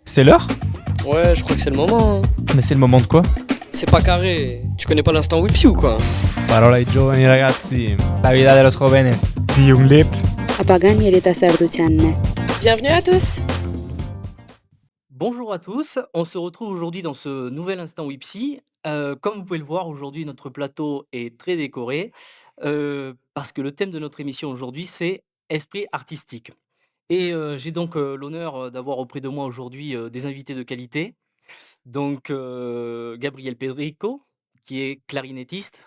C'est l'heure? Ouais, je crois que c'est le moment, hein. Mais c'est il moment de quoi? C'est pas carré. Tu connais pas l'instant Whipsy ou quoi? Parola ai giovani ragazzi. La vida de los jóvenes. Die jung lebt. Apagani serdutienne. Bienvenue à tous. Bonjour à tous, on se retrouve aujourd'hui dans ce nouvel instant Whipsy. Comme vous pouvez le voir, aujourd'hui notre plateau est très décoré parce que le thème de notre émission aujourd'hui c'est esprit artistique. Et j'ai donc l'honneur d'avoir auprès de moi aujourd'hui des invités de qualité. Donc Gabriel Pedrico, qui est clarinettiste,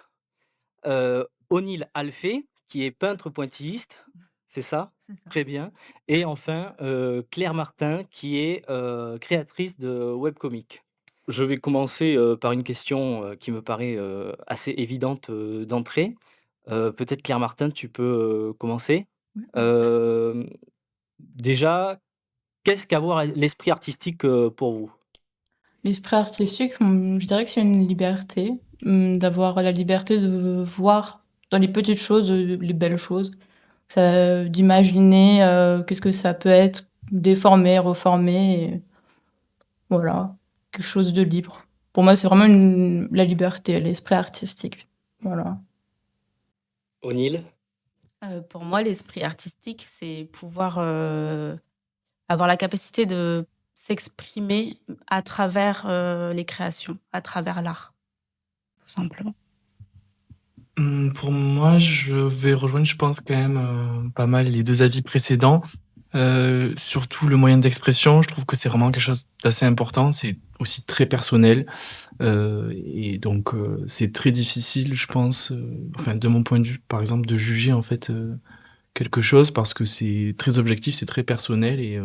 O'Neill Alphée, qui est peintre pointilliste, c'est ça? C'est ça. Très bien. Et enfin, Claire Martin, qui est créatrice de webcomics. Je vais commencer par une question qui me paraît assez évidente d'entrée. Peut-être Claire Martin, tu peux commencer. Oui, Euh, Déjà, qu'est-ce qu'avoir l'esprit artistique pour vous? l'esprit artistique, je dirais que c'est une liberté, d'avoir la liberté de voir dans les petites choses, les belles choses. Ça d'imaginer, qu'est-ce que ça peut être, déformé, reformé et voilà, quelque chose de libre. Pour moi, c'est vraiment la liberté, l'esprit artistique. Voilà. O'Neill? Pour moi, l'esprit artistique, c'est pouvoir avoir la capacité de s'exprimer à travers les créations, à travers l'art, tout simplement. Pour moi, je vais rejoindre, je pense, quand même pas mal les deux avis précédents. Surtout le moyen d'expression, je trouve que c'est vraiment quelque chose d'assez important. C'est aussi très personnel. Et donc, c'est très difficile, je pense, enfin, de mon point de vue, par exemple, de juger en fait quelque chose parce que c'est très objectif, c'est très personnel. Et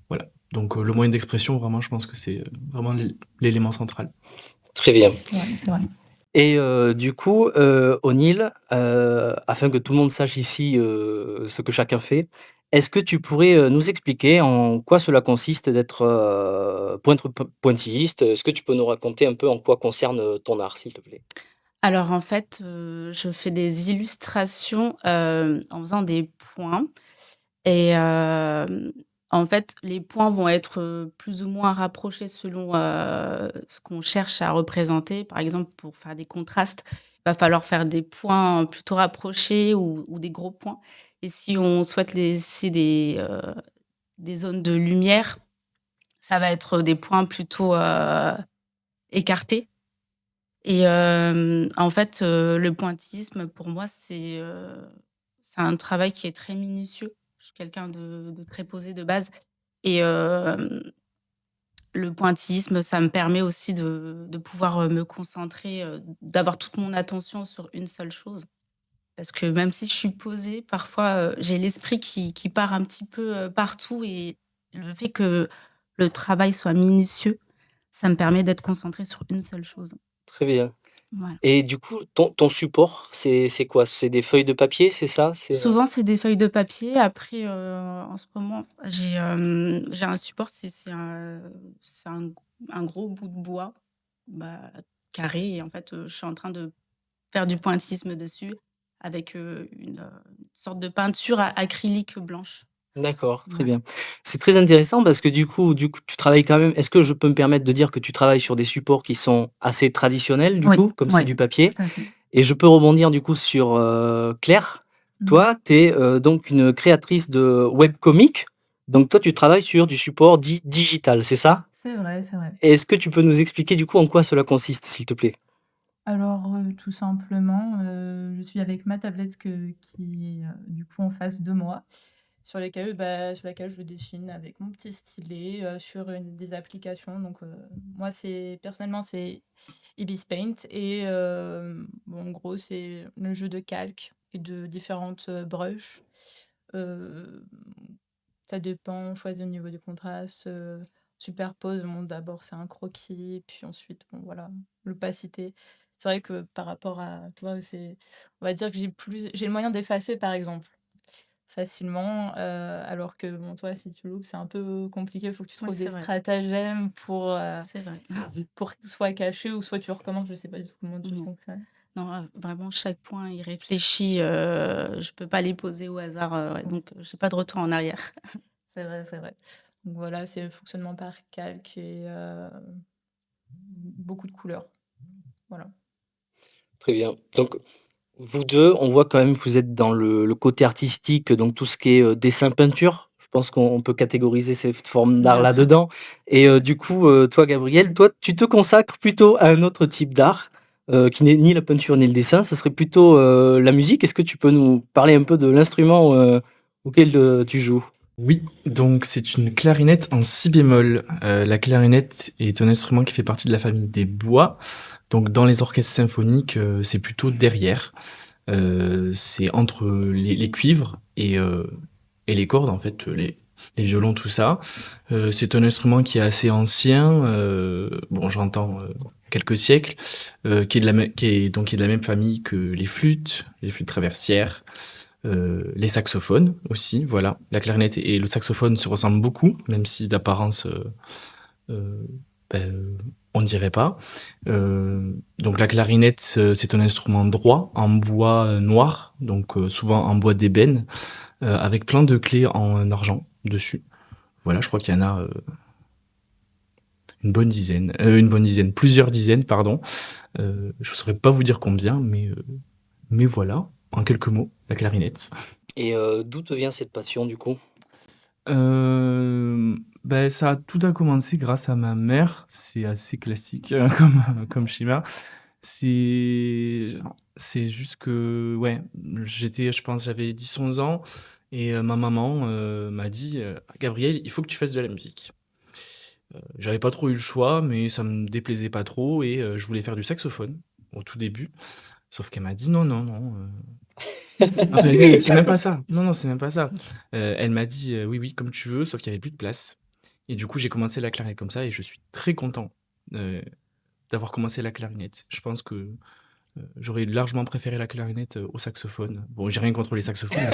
voilà. Donc, le moyen d'expression, vraiment, je pense que c'est vraiment l'élément central. Très bien. Ouais, c'est vrai. Et du coup, O'Neill, afin que tout le monde sache ici ce que chacun fait, est-ce que tu pourrais nous expliquer en quoi cela consiste d'être pointilliste? Est-ce que tu peux nous raconter un peu en quoi concerne ton art, s'il te plaît? Alors en fait, je fais des illustrations en faisant des points et en fait, les points vont être plus ou moins rapprochés selon ce qu'on cherche à représenter. Par exemple, pour faire des contrastes, il va falloir faire des points plutôt rapprochés ou des gros points. Et si on souhaite laisser des zones de lumière, ça va être des points plutôt écartés. Et en fait, le pointillisme, pour moi, c'est un travail qui est très minutieux. Je suis quelqu'un de très posé de base et le pointillisme, ça me permet aussi de pouvoir, me concentrer, d'avoir toute mon attention sur une seule chose. Parce que même si je suis posée, parfois, j'ai l'esprit qui part un petit peu, partout et le fait que le travail soit minutieux, ça me permet d'être concentrée sur une seule chose. Très bien. Voilà. Et du coup, ton support, c'est quoi? C'est des feuilles de papier, c'est ça? Souvent, c'est des feuilles de papier. Après, en ce moment, j'ai un support, c'est un gros bout de bois, bah, carré et en fait, je suis en train de faire du pointillisme dessus avec, une sorte de peinture acrylique blanche. D'accord, très Ouais. bien. C'est très intéressant parce que du coup, tu travailles quand même. Est-ce que je peux me permettre de dire que tu travailles sur des supports qui sont assez traditionnels, du Oui, coup, comme c'est ouais, du papier? tout à fait. Et je peux rebondir du coup sur Claire. Mmh. Toi, tu es donc une créatrice de webcomics. Donc toi, tu travailles sur du support dit digital, c'est ça? C'est vrai, c'est vrai. Et est-ce que tu peux nous expliquer du coup en quoi cela consiste, s'il te plaît? Alors, tout simplement, je suis avec ma tablette qui est, du coup en face de moi, sur laquelle je dessine avec mon petit stylet, sur des applications. Donc, moi personnellement, c'est Ibis Paint et bon, en gros, c'est le jeu de calques et de différentes, brushes. Heu, Ça dépend, on choisit au niveau du contraste, superpose. Bon, d'abord, c'est un croquis, puis ensuite, bon, voilà, l'opacité. C'est vrai que par rapport à toi, on va dire que j'ai le moyen d'effacer, par exemple, facilement, alors que bon, toi, si tu loupes, c'est un peu compliqué. Il faut que tu Oui, trouves c'est des vrai, stratagèmes c'est vrai. pour que ce soit caché ou soit tu recommences. Je sais pas du tout comment tu Non, fonctionnes. non, vraiment chaque point est réfléchi, je peux pas les poser au hasard, ouais, donc j'ai pas de retour en arrière. C'est vrai, c'est vrai. Donc voilà, c'est le fonctionnement par calque et beaucoup de couleurs. Voilà. Très bien. Donc, vous deux, on voit quand même que vous êtes dans le côté artistique, donc tout ce qui est dessin, peinture. Je pense qu'on peut catégoriser cette forme d'art Bien sûr. là-dedans. Et du coup, toi, Gabriel, toi, tu te consacres plutôt à un autre type d'art qui n'est ni la peinture ni le dessin. Ce serait plutôt la musique. Est-ce que tu peux nous parler un peu de l'instrument auquel tu joues? Oui, donc c'est une clarinette en si bémol. La clarinette est un instrument qui fait partie de la famille des bois. Donc dans les orchestres symphoniques, c'est plutôt derrière. C'est entre les cuivres et les cordes, en fait, les violons, tout ça. C'est un instrument qui est assez ancien, bon, j'entends quelques siècles, qui est de la même famille que les flûtes traversières, les saxophones aussi, voilà. La clarinette et le saxophone se ressemblent beaucoup, même si d'apparence, euh, ben, on dirait pas. Donc la clarinette, c'est un instrument droit en bois noir, donc souvent en bois d'ébène, avec plein de clés en argent dessus. Voilà, je crois qu'il y en a plusieurs dizaines, pardon. Je ne saurais pas vous dire combien, mais voilà, en quelques mots, la clarinette. Et d'où te vient cette passion, du coup? Tout a commencé grâce à ma mère. C'est assez classique comme schéma. C'est c'est juste que, ouais, je pense, j'avais 10-11 ans et ma maman m'a dit Gabriel, il faut que tu fasses de la musique. J'avais pas trop eu le choix, mais ça me déplaisait pas trop et je voulais faire du saxophone au tout début. Sauf qu'elle m'a dit non, non, non. Ah, mais c'est même pas ça. Non, non, c'est même pas ça. Elle m'a dit oui, oui, comme tu veux, sauf qu'il y avait plus de place. Et du coup, j'ai commencé la clarinette comme ça et je suis très content euh, d'avoir commencé la clarinette. Je pense que j'aurais largement préféré la clarinette au saxophone. Bon, j'ai rien contre les saxophones.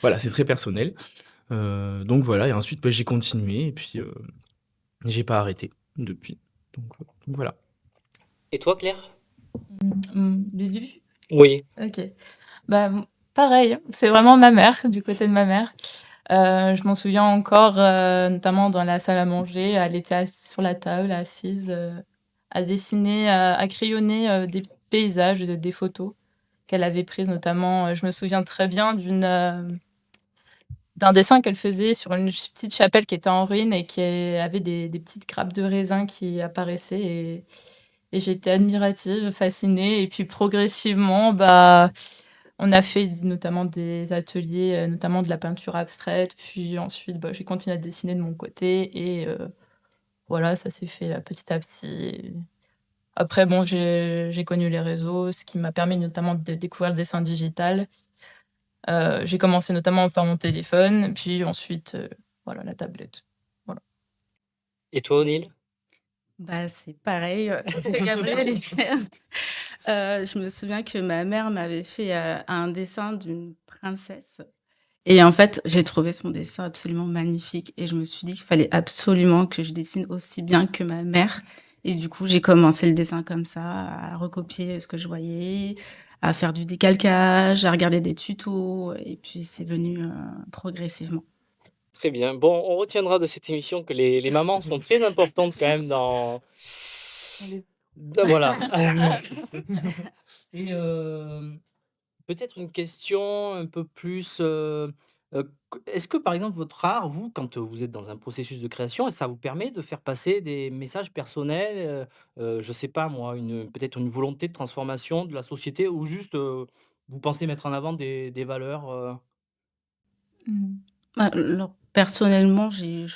Voilà, c'est très personnel. Donc voilà, et ensuite j'ai continué et puis j'ai pas arrêté depuis. Donc voilà. Et toi, Claire? Le début? Oui. Ok. Bah, pareil, c'est vraiment ma mère, du côté de ma mère. Je m'en souviens encore, notamment dans la salle à manger, elle était sur la table, assise, à dessiner, à crayonner des paysages, des photos qu'elle avait prises, notamment, je me souviens très bien d'un dessin qu'elle faisait sur une petite chapelle qui était en ruine et qui avait des petites grappes de raisin qui apparaissaient et j'étais admirative, fascinée. Et puis progressivement, bah, on a fait notamment des ateliers, notamment de la peinture abstraite. Puis ensuite, bah, j'ai continué à dessiner de mon côté et voilà, ça s'est fait petit à petit. Après, bon, j'ai connu les réseaux, ce qui m'a permis notamment de découvrir le dessin digital. J'ai commencé notamment par mon téléphone, puis ensuite, voilà, la tablette. Voilà. Et toi, O'Neill? Bah, c'est pareil, que Gabriel et Claire. Je me souviens que ma mère m'avait fait, un dessin d'une princesse et en fait, j'ai trouvé son dessin absolument magnifique et je me suis dit qu'il fallait absolument que je dessine aussi bien que ma mère et du coup, j'ai commencé le dessin comme ça, à recopier ce que je voyais, à faire du décalcage, à regarder des tutos et puis c'est venu, progressivement. Très bien. Bon, on retiendra de cette émission que les mamans sont très importantes quand même dans... Voilà. Et peut-être une question un peu plus... est-ce que par exemple votre art, vous, quand vous êtes dans un processus de création, ça vous permet de faire passer des messages personnels, je sais pas moi, peut-être une volonté de transformation de la société ou juste vous pensez mettre en avant des valeurs Mmh. Alors, personnellement, il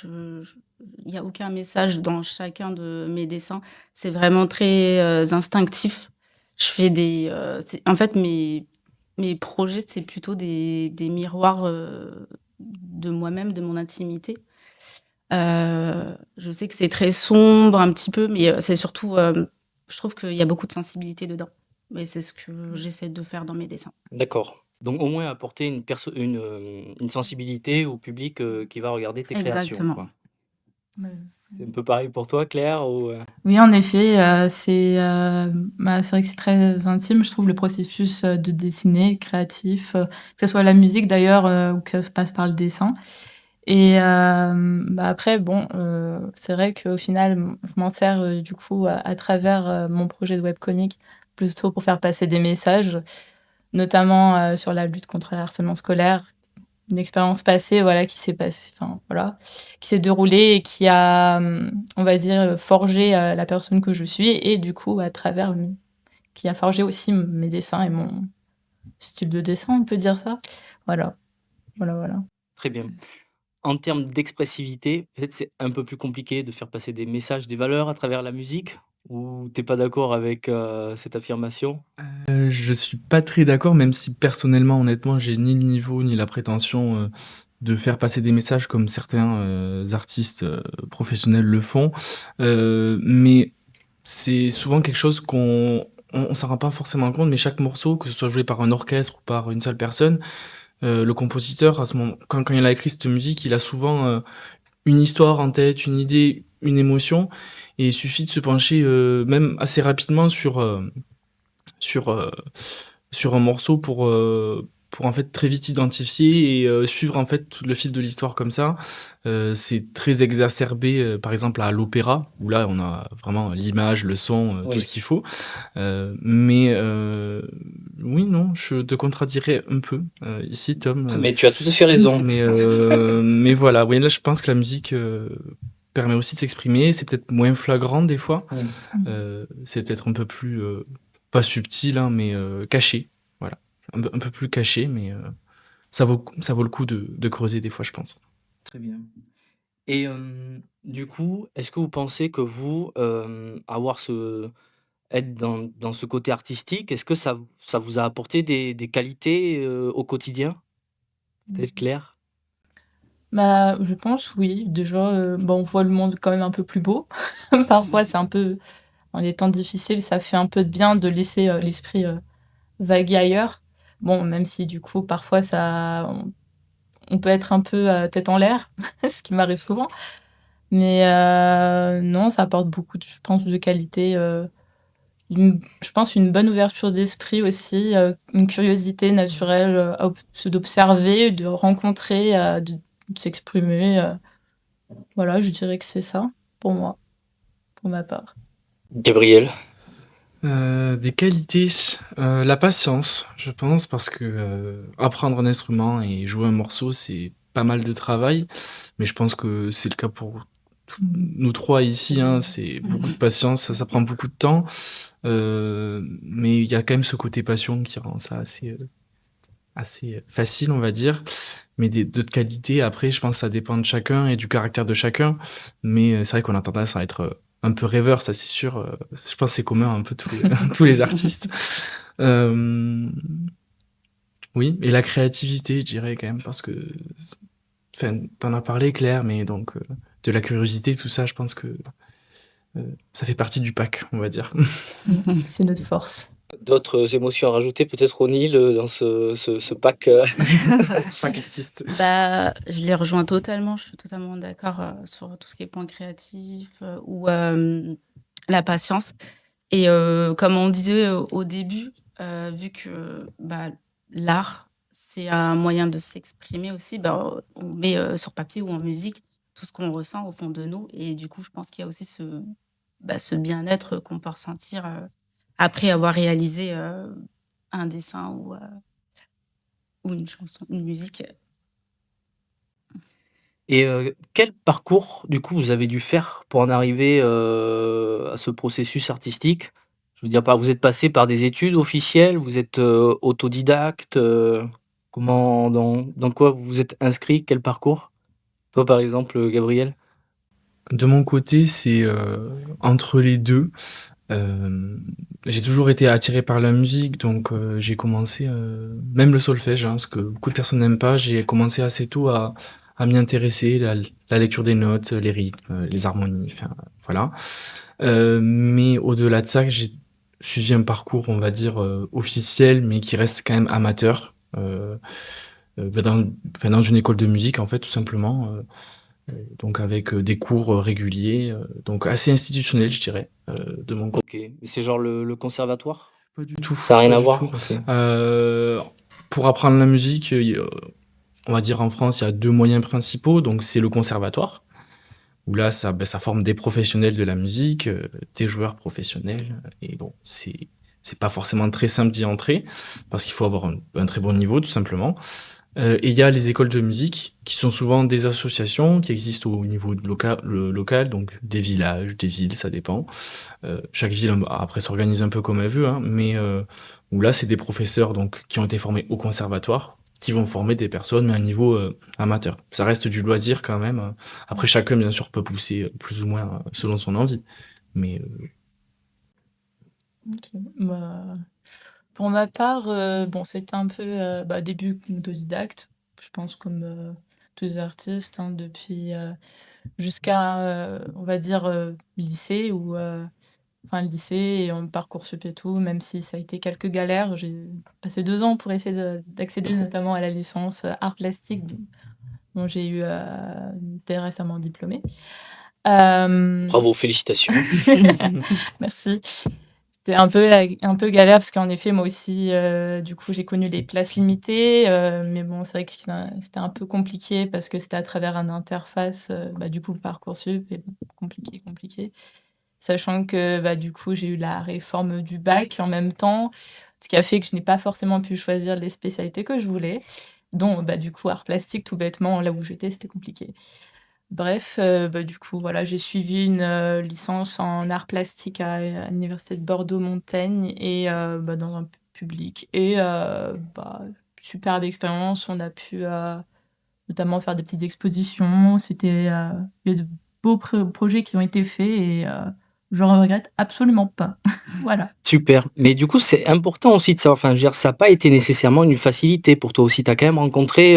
y a aucun message dans chacun de mes dessins. C'est vraiment très, instinctif. Je fais en fait, mes projets, c'est plutôt des miroirs, de moi-même, de mon intimité. Je sais que c'est très sombre un petit peu, mais, c'est surtout, je trouve qu'il y a beaucoup de sensibilité dedans. Mais c'est ce que j'essaie de faire dans mes dessins. D'accord. Donc au moins apporter une sensibilité au public, qui va regarder tes créations, Exactement. quoi. Ouais. C'est un peu pareil pour toi, Claire, ou Oui, en effet, c'est vrai que c'est très intime, je trouve, le processus, de dessiner, créatif, que ce soit la musique d'ailleurs, ou que ça se passe par le dessin Et après bon, c'est vrai qu'au final, je m'en sers, du coup à travers, mon projet de webcomic, plutôt pour faire passer des messages, notamment, sur la lutte contre le harcèlement scolaire. Une expérience passée, voilà, qui s'est passée enfin voilà, qui s'est déroulée et qui a, on va dire, forgé, la personne que je suis et du coup à travers, qui a forgé aussi mes dessins et mon style de dessin, on peut dire ça? Voilà, voilà. Très bien. En termes d'expressivité, peut-être c'est un peu plus compliqué de faire passer des messages, des valeurs à travers la musique? Ou t'es pas d'accord avec, cette affirmation? Je suis pas très d'accord, même si personnellement, honnêtement, j'ai ni le niveau ni la prétention, de faire passer des messages comme certains, artistes, professionnels le font. Mais c'est souvent quelque chose qu'on s'en rend pas forcément compte, mais chaque morceau, que ce soit joué par un orchestre ou par une seule personne, le compositeur à ce moment quand il a écrit cette musique, il a souvent, une histoire en tête, une idée, une émotion et il suffit de se pencher, même assez rapidement sur, heu, sur un morceau pour en fait très vite identifier et suivre en fait le fil de l'histoire comme ça. C'est très exacerbé, par exemple à l'opéra où là on a vraiment l'image, le son, tout ce Oui. qu'il faut. Mais oui, non, je te contredirais un peu, ici Tom, Mais tu as tout à fait raison. mais voilà, oui là je pense que la musique, permet aussi de s'exprimer. C'est peut-être moins flagrant des fois. Mmh. C'est peut-être un peu plus, pas subtil, hein, mais caché, voilà. Un peu plus caché, mais ça vaut le coup de creuser des fois, je pense. Très bien. Et du coup, est-ce que vous pensez que vous, être dans ce côté artistique, est-ce que ça vous a apporté des qualités, au quotidien? Peut-être Claire? Bah, je pense oui, déjà, bah, on voit le monde quand même un peu plus beau. Parfois, c'est un peu dans les temps difficiles, ça fait un peu de bien de laisser, l'esprit, vaguer ailleurs. Bon, même si du coup, parfois ça on peut être un peu, tête en l'air, ce qui m'arrive souvent. Mais non, ça apporte beaucoup de je pense de qualités, je pense une bonne ouverture d'esprit aussi, une curiosité naturelle, à d'observer, de rencontrer, de s'exprimer, voilà, je dirais que c'est ça, pour moi, pour ma part. Gabriel? Des qualités, la patience, je pense, parce que, apprendre un instrument et jouer un morceau, c'est pas mal de travail, mais je pense que c'est le cas pour tous nous 3 ici, hein. C'est beaucoup de patience, ça prend beaucoup de temps, mais il y a quand même ce côté passion qui rend ça assez facile, on va dire. Mais d'autres qualités, après, je pense que ça dépend de chacun et du caractère de chacun. Mais, c'est vrai qu'on a tendance à être, un peu rêveur, ça c'est sûr, je pense que c'est commun à un peu tous les tous les artistes. Hem, oui et la créativité, je dirais quand même parce que enfin, tu en as parlé Claire, mais donc, de la curiosité, tout ça, je pense que, ça fait partie du pack, on va dire. C'est notre force. D'autres émotions à rajouter peut-être O'Neill, dans ce pack, Pack artiste. Bah, je les rejoins totalement, je suis totalement d'accord, sur tout ce qui est point créatif, ou la patience et comme on disait au début, vu que, bah, l'art, c'est un moyen de s'exprimer aussi, bah, on met, sur papier ou en musique tout ce qu'on ressent au fond de nous et du coup, je pense qu'il y a aussi ce bien-être qu'on peut ressentir, après avoir réalisé, un dessin ou une chanson, une musique. et quel parcours, du coup, vous avez dû faire pour en arriver, à ce processus artistique? Je veux dire par vous êtes passé par des études officielles? Vous êtes, autodidacte? Comment dans quoi vous vous êtes inscrit? Quel parcours? Toi, par exemple, Gabriel? De mon côté, c'est, entre les 2. J'ai toujours été attiré par la musique, donc j'ai commencé, même le solfège, hein, ce que beaucoup de personnes n'aiment pas, j'ai commencé assez tôt à m'y intéresser, la lecture des notes, les rythmes, les harmonies, enfin, voilà. Mais au-delà de ça, j'ai suivi un parcours, on va dire, officiel, mais qui reste quand même amateur, bah, dans une école de musique, en fait, tout simplement, donc avec, des cours, réguliers, donc assez institutionnel, je dirais, de mon côté. OK. Et c'est genre le conservatoire? Pas du tout, Ça a rien pas à du voir? tout. OK. Pour apprendre la musique, on va dire en France, il y a 2 moyens principaux, donc c'est le conservatoire, où là ça forme des professionnels de la musique, des joueurs professionnels et bon, c'est pas forcément très simple d'y entrer parce qu'il faut avoir un très bon niveau tout simplement. Et il y a les écoles de musique qui sont souvent des associations qui existent au niveau local, donc des villages, des villes, ça dépend. Chaque ville, après, s'organise un peu comme elle veut, hein, mais où là, c'est des professeurs donc, qui ont été formés au conservatoire qui vont former des personnes, mais à un niveau amateur. Ça reste du loisir quand même. Après, chacun, bien sûr, peut pousser plus ou moins selon son envie. Mais OK. Bah, pour ma part, bon, c'était un peu, début autodidacte, je pense comme, tous les artistes, hein, depuis, jusqu'à, on va dire, lycée ou, enfin lycée et en Parcoursup et tout, même si ça a été quelques galères. J'ai passé 2 ans pour essayer d'accéder notamment à la licence, arts plastiques dont j'ai eu, été récemment diplômée. Bravo, félicitations. Merci. C'était un peu galère parce qu'en effet, moi aussi, du coup, j'ai connu les places limitées, mais bon, c'est vrai que c'était un peu compliqué parce que c'était à travers une interface, du coup, Parcoursup et bon, compliqué. Sachant que, du coup, j'ai eu la réforme du bac en même temps, ce qui a fait que je n'ai pas forcément pu choisir les spécialités que je voulais, dont, du coup, arts plastiques, tout bêtement, là où j'étais, c'était compliqué. Bref, du coup, voilà, j'ai suivi une, licence en arts plastiques à l'université de Bordeaux-Montaigne et dans un public et superbe expérience. On a pu, notamment faire des petites expositions. C'était, il y a de beaux projets qui ont été faits et je ne regrette absolument pas. Voilà. Super. Mais du coup, c'est important aussi de savoir, enfin, je veux dire, ça n'a pas été nécessairement une facilité pour toi aussi. Tu as quand même rencontré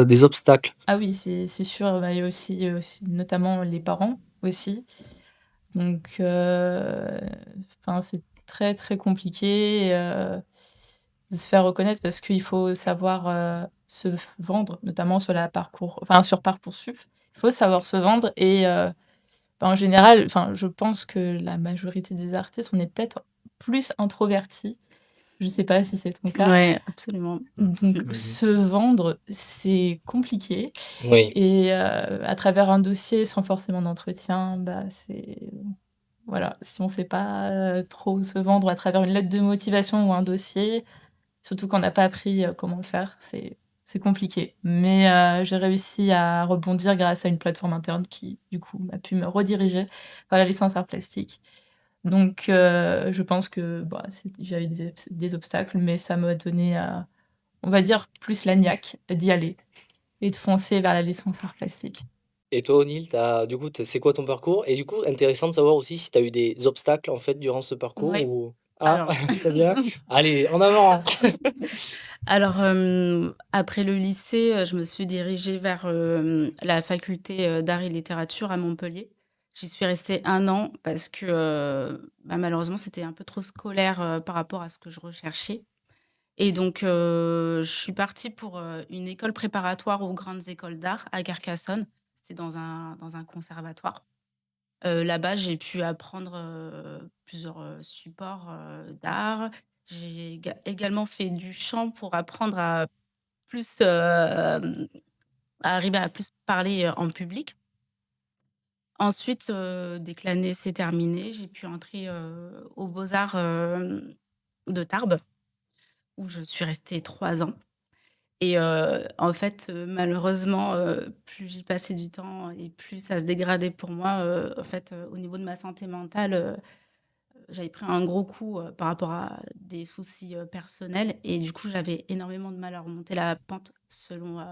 des obstacles. Ah oui, c'est sûr, il y a aussi notamment les parents aussi. Donc enfin, c'est très, très compliqué, de se faire reconnaître parce qu'il faut savoir, se vendre, notamment sur Parcoursup. Il faut savoir se vendre et en général, enfin, je pense que la majorité des artistes, on est peut-être plus introvertis. Je sais pas si c'est ton cas. Ouais, absolument. Donc Oui. se vendre, c'est compliqué Oui. et à travers un dossier sans forcément d'entretien, c'est voilà, si on sait pas, trop se vendre à travers une lettre de motivation ou un dossier, surtout qu'on n'a pas appris, comment le faire, c'est compliqué. Mais j'ai réussi à rebondir grâce à une plateforme interne qui, du coup, m'a pu me rediriger vers la licence arts plastiques. Donc je pense que, j'avais des obstacles, mais ça m'a donné, on va dire, plus la niaque d'y aller et de foncer vers la licence arts plastiques. Et toi, O'Neill, du coup, c'est quoi ton parcours? Et du coup, intéressant de savoir aussi si tu as eu des obstacles en fait durant ce parcours Ouais. ou. Ah, Alors très bien. Allez, en avant. Alors, après le lycée, je me suis dirigée vers, la faculté, d'art et littérature à Montpellier. J'y suis restée 1 an parce que, malheureusement, c'était un peu trop scolaire, par rapport à ce que je recherchais et donc, je suis partie pour, une école préparatoire aux grandes écoles d'art à Carcassonne. C'était dans un conservatoire. Là-bas, j'ai pu apprendre, plusieurs, supports, d'art. J'ai également fait du chant pour apprendre à plus, à arriver à plus parler, en public. Ensuite, dès que l'année s'est terminée, j'ai pu entrer, aux Beaux-Arts, de Tarbes, où je suis restée 3 ans et en fait, malheureusement, plus j'y passais du temps et plus ça se dégradait pour moi, en fait, au niveau de ma santé mentale, j'avais pris un gros coup, par rapport à des soucis, personnels et du coup, j'avais énormément de mal à remonter la pente selon,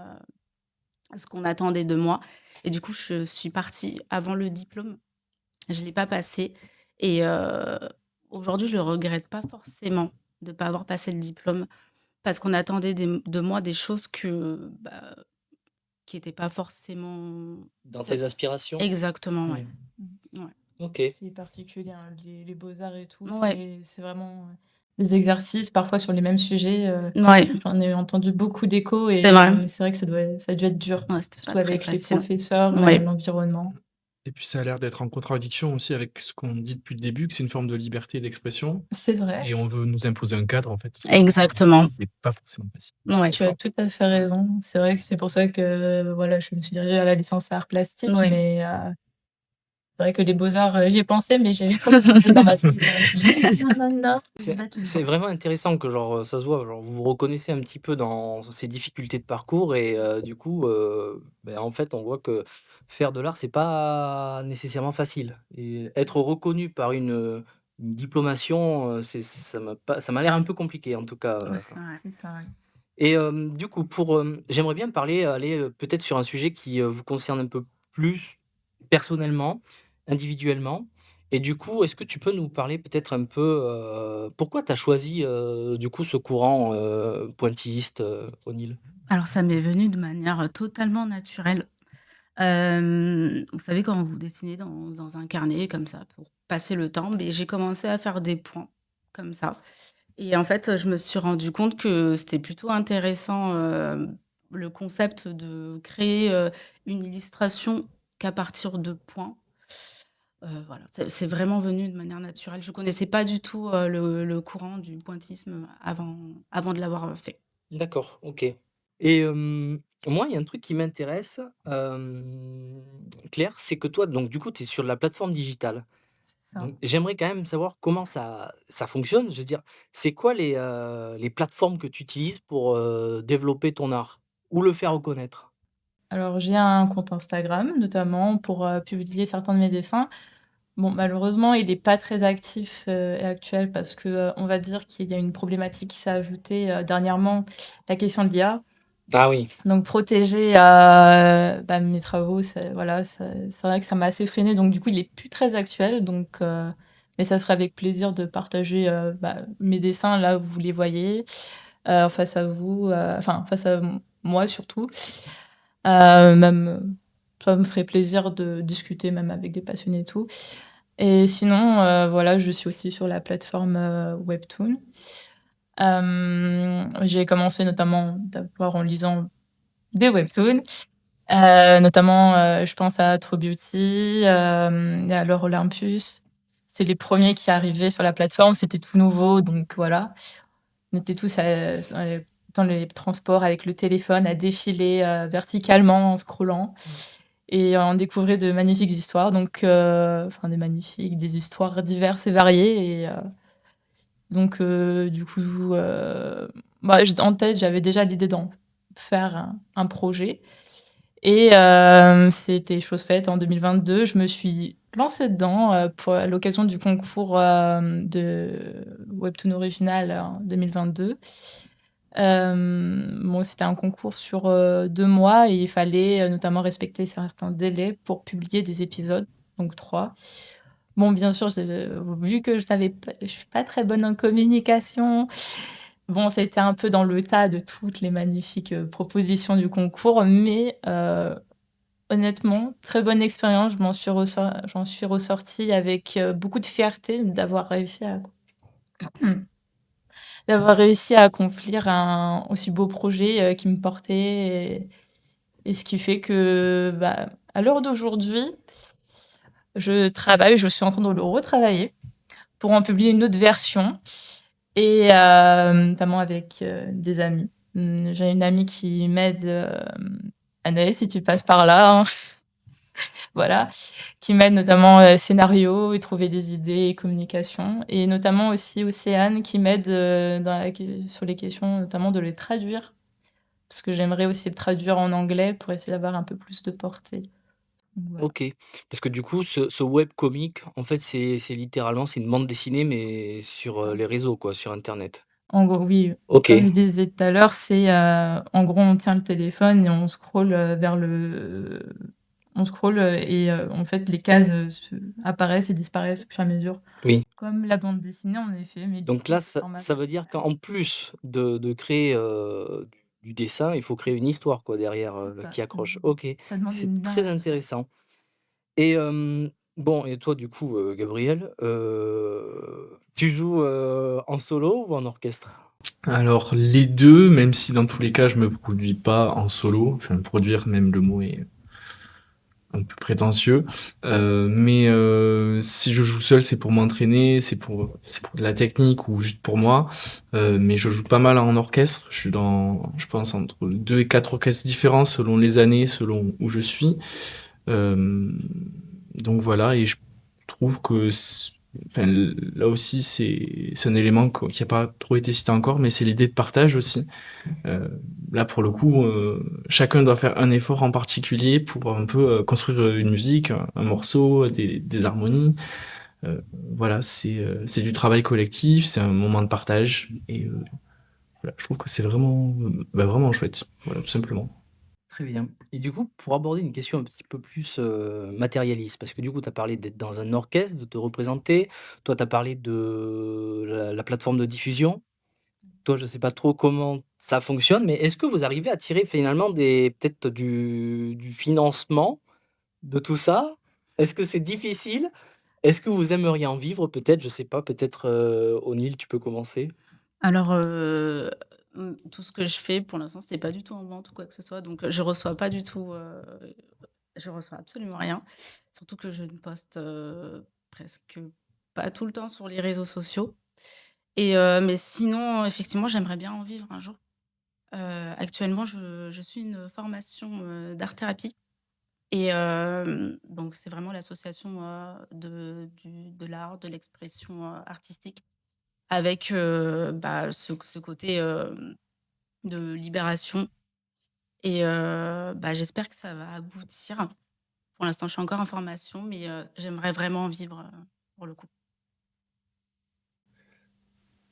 ce qu'on attendait de moi et du coup, je suis partie avant le diplôme. Je ne l'ai pas passé et aujourd'hui, je le regrette pas forcément de ne pas avoir passé le diplôme parce qu'on attendait de moi des choses qui étaient pas forcément Dans ce tes aspirations. exactement, ouais. Mmh. Ouais. Ok. C'est particulier, hein, les beaux-arts et tout, Ouais. c'est vraiment, des exercices parfois sur les mêmes sujets, Ouais, j'en ai entendu beaucoup d'échos et c'est vrai. c'est vrai que ça a dû être dur, Ouais, c'était pas surtout très avec les facile. professeurs, Ouais. l'environnement. Et puis ça a l'air d'être en contradiction aussi avec ce qu'on dit depuis le début, que c'est une forme de liberté d'expression C'est vrai. et on veut nous imposer un cadre, en fait. Exactement. C'est pas forcément facile. Ouais. Tu as tout à fait raison. C'est vrai que c'est pour ça que, voilà, je me suis dirigée à la licence arts plastiques, Oui. mais c'est vrai que les beaux-arts, j'y ai pensé, mais j'avais pas pensé dans ma tête. Non, C'est vraiment intéressant que genre, ça se voit, genre vous vous reconnaissez un petit peu dans ces difficultés de parcours et du coup, en fait, on voit que faire de l'art, c'est pas nécessairement facile et être reconnu par une diplomation, ça m'a l'air un peu compliqué en tout cas, Ouais, c'est vrai. C'est ça, ouais. et du coup j'aimerais bien aller, peut-être sur un sujet qui, vous concerne un peu plus personnellement, individuellement et du coup, est-ce que tu peux nous parler peut-être un peu, pourquoi tu as choisi, du coup ce courant, pointilliste, O'Neill? Alors ça m'est venu de manière, totalement naturelle. Vous savez quand vous dessinez dans un carnet comme ça pour passer le temps, beh, j'ai commencé à faire des points comme ça et en fait, je me suis rendu compte que c'était plutôt intéressant, le concept de créer, une illustration qu'à partir de points. Voilà, c'est vraiment venu de manière naturelle. Je connaissais pas du tout, le courant du pointillisme avant de l'avoir, fait. D'accord, OK et moi, il y a un truc qui m'intéresse, Claire, c'est que toi, donc du coup, tu es sur la plateforme digitale. C'est ça. Donc j'aimerais quand même savoir comment ça fonctionne. Je veux dire, c'est quoi les plateformes que tu utilises pour, développer ton art? Ou le faire reconnaître? Alors j'ai un compte Instagram, notamment pour, publier certains de mes dessins. Bon, malheureusement, il est pas très actif, et actuel parce que, on va dire qu'il y a une problématique qui s'est ajoutée, dernièrement, la question de l'IA. Ah oui, Donc protéger, mes travaux, c'est vrai que ça m'a assez freinée, donc du coup, il est plus très actuel, donc mais ça serait avec plaisir de partager, mes dessins, là, vous les voyez, face à vous, enfin, face à moi surtout. Même, ça me ferait plaisir de discuter même avec des passionnés et tout. Et sinon, voilà, je suis aussi sur la plateforme, Webtoon. J'ai commencé notamment d'abord en lisant des webtoons, notamment, je pense à True Beauty, et à L'Heure Olympus. C'est les premiers qui arrivaient sur la plateforme, c'était tout nouveau, donc voilà. On était tous, dans les transports avec le téléphone à défiler, verticalement en scrollant et on découvrait de magnifiques histoires, donc des histoires diverses et variées et donc du coup, j en tête, j'avais déjà l'idée d'en faire un projet et c'était chose faite en 2022. Je me suis lancée dedans, pour à l'occasion du concours, de webtoon original en 2022. Bon, c'était un concours sur, 2 mois et il fallait, notamment respecter certains délais pour publier des épisodes, donc 3. Bon, bien sûr, vu que je suis pas très bonne en communication, bon, ça a été un peu dans le tas de toutes les magnifiques, propositions du concours, mais honnêtement, très bonne expérience. J'en suis ressortie avec, beaucoup de fierté d'avoir réussi à accomplir un aussi beau projet, qui me portait et ce qui fait que, à l'heure d'aujourd'hui, je suis en train de le retravailler pour en publier une autre version et notamment avec, des amis. J'ai une amie qui m'aide, Anaël, si tu passes par là, hein, voilà, qui m'aide notamment, scénario et trouver des idées et communication et notamment aussi Océane qui m'aide, sur les questions notamment de les traduire. Parce que j'aimerais aussi le traduire en anglais pour essayer d'avoir un peu plus de portée. Donc voilà. OK. Parce que du coup, ce webcomic, en fait, c'est littéralement, c'est une bande dessinée, mais sur, Ça. les réseaux quoi, sur internet? En gros, oui, comme OK. je disais tout à l'heure, c'est, en gros, on tient le téléphone et on scrolle, et en fait, les cases, apparaissent et disparaissent au fur et à mesure. Oui. Comme la bande dessinée, en effet, mais du Donc coup, là, sous ça format ça veut dire vertical. qu'en plus de créer, du dessin, il faut créer une histoire quoi derrière, C'est ça, qui accroche. OK, ça demande c'est une très narration. intéressant et bon et toi du coup, Gabriel, tu joues, en solo ou en orchestre? Alors les 2, même si dans tous les cas je me produis pas en solo, enfin produire même le mot est un peu prétentieux. Mais si je joue seul, c'est pour m'entraîner, c'est pour de la technique ou juste pour moi. Mais je joue pas mal en orchestre. Je suis dans, je pense, entre 2 et 4 orchestres différents selon les années, selon où je suis. Euh, donc voilà, et je trouve que enfin, là aussi, c'est un élément qui n'a pas trop été cité encore, mais c'est l'idée de partage aussi. Euh, Là, pour le coup, chacun doit faire un effort en particulier pour un peu construire une musique, un morceau, des harmonies. Euh, voilà, c'est du travail collectif, c'est un moment de partage. Et voilà, je trouve que c'est vraiment, vraiment chouette. Voilà, tout simplement. Très bien. Et du coup, pour aborder une question un petit peu plus matérialiste, parce que du coup, tu as parlé d'être dans un orchestre, de te représenter. Toi, tu as parlé de la plateforme de diffusion. Toi, je ne sais pas trop comment ça fonctionne, mais est-ce que vous arrivez à tirer finalement peut-être du financement de tout ça? Est-ce que c'est difficile? Est-ce que vous aimeriez en vivre peut-être? Je sais pas, peut-être O'Neill, tu peux commencer. Alors, tout ce que je fais pour l'instant, c'est pas du tout en vente ou quoi que ce soit, donc je reçois pas du tout, je reçois absolument rien. Surtout que je ne poste, presque pas tout le temps sur les réseaux sociaux mais sinon, effectivement, j'aimerais bien en vivre un jour. Actuellement, je suis une formation, d'art-thérapie donc c'est vraiment l'association, de l'art, de l'expression, artistique avec, ce côté, de libération j'espère que ça va aboutir. Pour l'instant, je suis encore en formation, mais j'aimerais vraiment en vivre, pour le coup.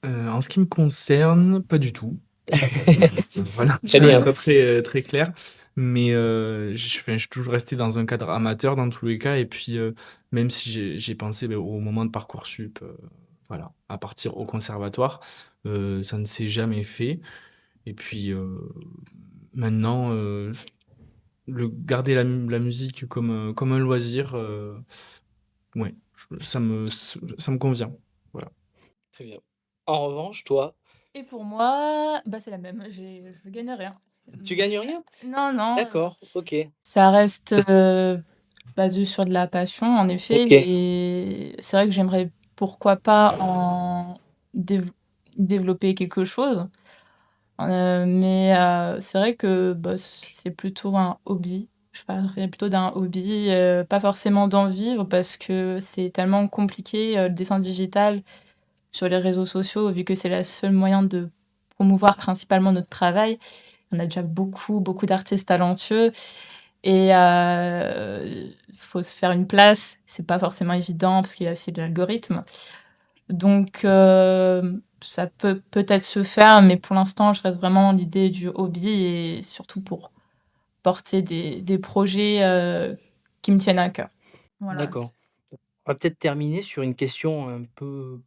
En ce qui me concerne, pas du tout. Voilà, Très ça va bien. être très, très clair. Mais je suis toujours resté dans un cadre amateur dans tous les cas. Et puis, même si j'ai pensé au moment de Parcoursup, voilà, à partir au conservatoire, ça ne s'est jamais fait. Et puis, maintenant, garder la musique comme un loisir, ouais, ça me convient. Voilà. Très bien. En revanche, toi, Et pour moi, bah, c'est la même, je gagne rien. tu gagnes rien? Non, non, D'accord, ok. ça reste, Parce- basé sur de la passion, en effet, Ok. et c'est vrai que j'aimerais, pourquoi pas, en développer quelque chose. C'est vrai que, bah, c'est plutôt un hobby. Je parlerais plutôt d'un hobby, pas forcément d'en vivre parce que c'est tellement compliqué, le dessin digital sur les réseaux sociaux, vu que c'est le seul moyen de promouvoir principalement notre travail. On a déjà beaucoup, beaucoup d'artistes talentueux et faut se faire une place. C'est pas forcément évident parce qu'il y a aussi de l'algorithme. Donc ça peut peut-être se faire, mais pour l'instant, je reste vraiment dans l'idée du hobby et surtout pour porter des projets, qui me tiennent à cœur. Voilà. D'accord. On va peut-être terminer sur une question un peu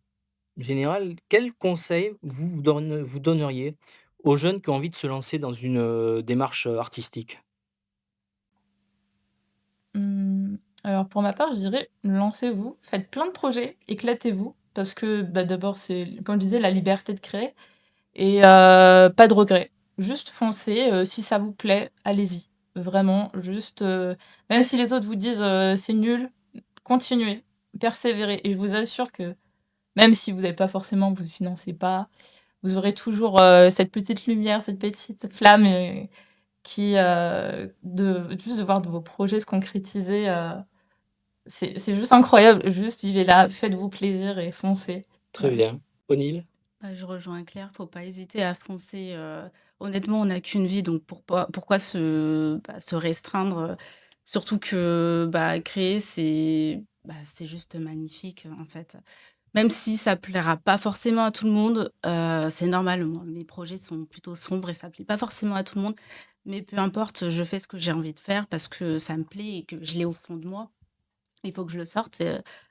générale. Quel conseil vous donneriez aux jeunes qui ont envie de se lancer dans une démarche artistique? Alors pour ma part, je dirais lancez-vous, faites plein de projets, éclatez-vous parce que, bah, d'abord, c'est comme je disais, la liberté de créer et pas de regrets. Juste foncez, si ça vous plaît, allez-y. Vraiment, juste, même si les autres vous disent, «C'est nul», continuez, persévérez et je vous assure que même si vous n'avez pas forcément vous ne financez pas, vous aurez toujours, cette petite lumière, cette petite flamme, qui, de juste de voir de vos projets se concrétiser, c'est juste incroyable. Juste vivez-la, faites-vous plaisir et foncez. Très Voilà. bien. O'Neill? Je rejoins Claire, faut pas hésiter à foncer, honnêtement, on n'a qu'une vie, donc pourquoi se restreindre, surtout que, créer, c'est juste magnifique, en fait. Même si ça plaira pas forcément à tout le monde, c'est normal, moi, mes projets sont plutôt sombres et ça plaît pas forcément à tout le monde, mais peu importe, je fais ce que j'ai envie de faire parce que ça me plaît et que je l'ai au fond de moi. Il faut que je le sorte,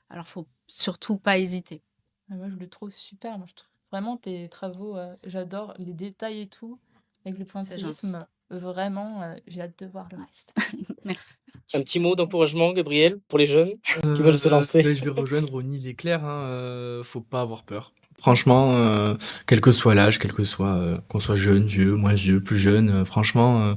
alors faut surtout pas hésiter. Ah moi, je le trouve super. Moi, je trouve vraiment tes travaux, j'adore les détails et tout, avec le C'est gentil. pointillisme. vraiment, j'ai hâte de voir le reste. Merci. Un petit mot d'encouragement, Gabriel, pour les jeunes qui veulent se lancer. Je vais rejoindre Ronny, il est clair, hein, faut pas avoir peur. Franchement, quel que soit l'âge, quel que soit, qu'on soit jeune, vieux, moins vieux, plus jeune, franchement,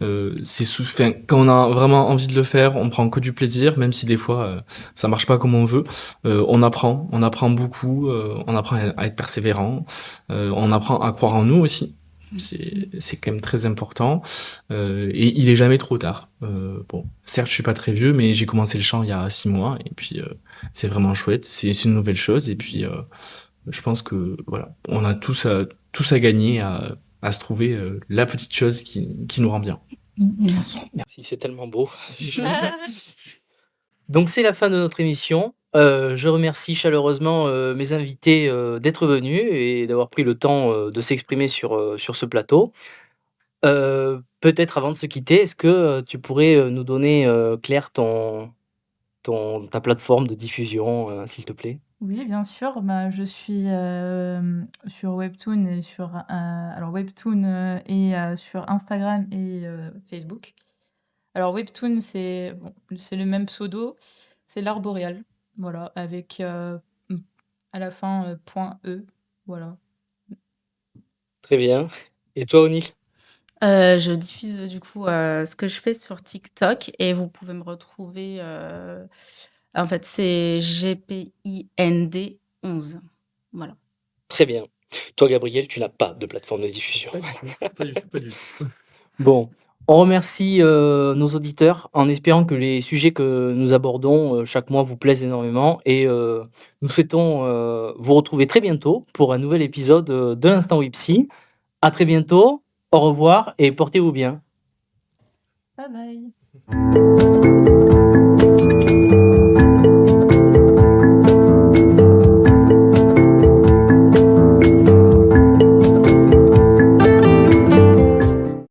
enfin, quand on a vraiment envie de le faire, on prend que du plaisir, même si des fois, ça marche pas comme on veut. On apprend beaucoup, on apprend à être persévérant, on apprend à croire en nous aussi. C'est quand même très important. Et il est jamais trop tard. Bon, certes, je suis pas très vieux, mais j'ai commencé le chant il y a 6 mois, et puis c'est vraiment chouette. C'est une nouvelle chose, et puis je pense que voilà, on a tous à gagner à se trouver la petite chose qui nous rend bien. Merci, c'est tellement beau. Donc c'est la fin de notre émission. Je remercie chaleureusement mes invités d'être venus et d'avoir pris le temps de s'exprimer sur ce plateau. Peut-être avant de se quitter, est-ce que tu pourrais nous donner, Claire, ta plateforme de diffusion, s'il te plaît? Oui, bien sûr, bah, je suis, sur Webtoon et alors Webtoon, et sur Instagram et Facebook. Alors Webtoon, c'est le même pseudo, c'est l'art boréal, voilà, avec, à la fin, .e, voilà. Très bien. Et toi, O'Neill? Je diffuse, du coup, ce que je fais sur TikTok et vous pouvez me retrouver, en fait, c'est GPIND11. Voilà. Très bien. Toi, Gabriel, tu n'as pas de plateforme de diffusion. Pas du tout. Bon, on remercie nos auditeurs en espérant que les sujets que nous abordons chaque mois vous plaisent énormément et nous souhaitons vous retrouver très bientôt pour un nouvel épisode de l'Instant Wipsy. À très bientôt, au revoir et portez-vous bien. Bye bye.